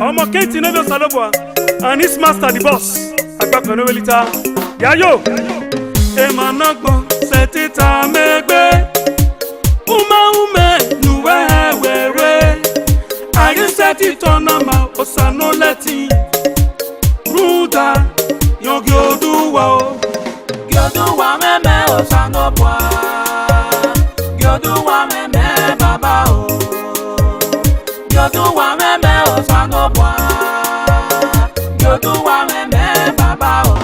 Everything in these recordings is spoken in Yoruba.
Omo Kenti Novio Salobwa and his master the boss. Agbapẹ no welita. Yayo. Emanagbo setita megbe. Ume nuwe were. Ayi seti tonama osano leti. Ruda yogi oduwa o. Gyoduwa meme osano bwa. Gyoduwa meme baba o. Gyoduwa meme osano bwa. Gyoduwa meme baba o.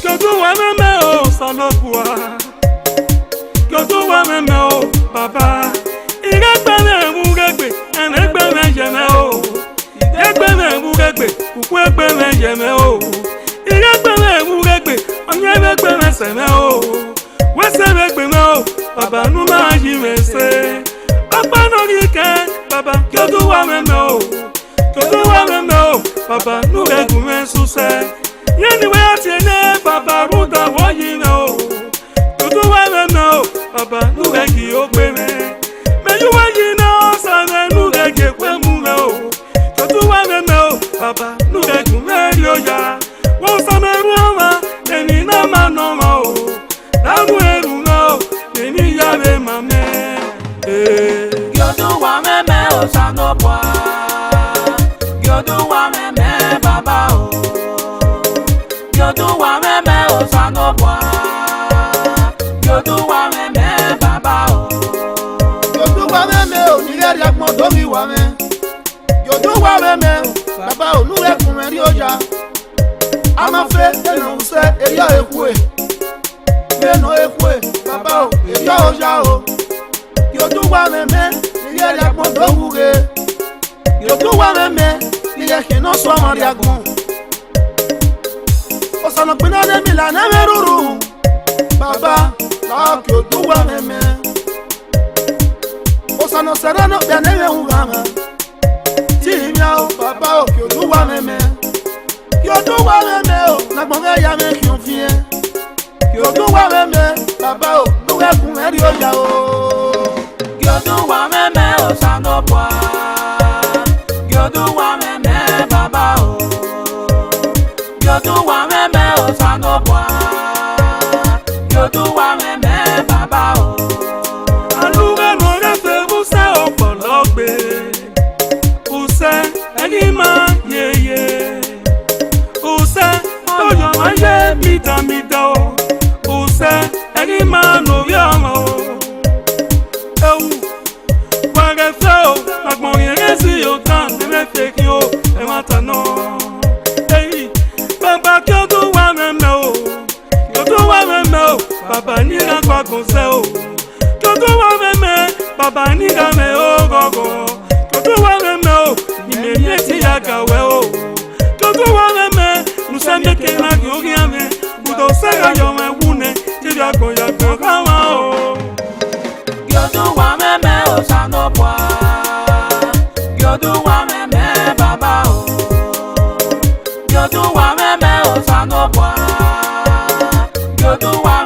Gyoduwa meme osano bwa. Gyoduwa meme o baba. Iregbeme mugegbe enegbeme jeme o. Iregbeme mugegbe ukwegbeme jeme o. Iregbeme mugegbe onyegbeme seme o. Wesebegbeme o baba numa jimese. Papa no rike baba Gyoduwa meme o. Gyoduwa meme o baba nuregume suse. Yeniwe atiene baba ruda woyime o. Gyoduwa meme o baba nuregi ogbeme. Meyuwa yina osane nuregi ekwemume o. Gyoduwa meme o baba nuregume rioya. Wosame ruoma eni na manoma o. Damu erume o eni yabe mame. Gyoduwa meme osano bwa. Gyoduwa meme baba o. Gyoduwa meme osano bwa. Gyoduwa meme baba o. Gyoduwa meme o nigeri akmo domi wa me. Gyoduwa meme baba o nure kumeri oja. Amafe eno use eya ekwe. Meno ekwe baba o eya oja o. Gyoduwa meme nigeri akmo domuge. Gyoduwa meme nigeri no so amari agbon. Osano pina de mila na meruru. Baba la Gyoduwa meme. Osano sereno bia neve ungama. Timia o baba o Gyoduwa meme. Gyoduwa meme o na gbonge ya me kiofie. Gyoduwa meme baba o nuwe kumeri oja o. Gyoduwa meme osano bwa. Gyoduwa meme baba o. Gyoduwa meme osano bwa. Gyoduwa meme baba o. Aluwe mo refe use opologbe. Use eni ma yeye. Use toyo ma ye mida o. Use eni ma no yama o. Ewu warefe o agbon yeresi o tan nemefe ki o e mata no. Eyi baba Gyoduwa meme o. Gyoduwa meme o baba ni agba gonse o. Gyoduwa meme baba ni game o gogo. Gyoduwa meme o imenye ti agawe o. Gyoduwa meme nusembe ke na gyogi ame. Udo sega yo me wune ti agoya gogama o. Gyoduwa meme osano bwa. Gyoduwa meme baba o. Gyoduwa meme osano bwa. Gyoduwa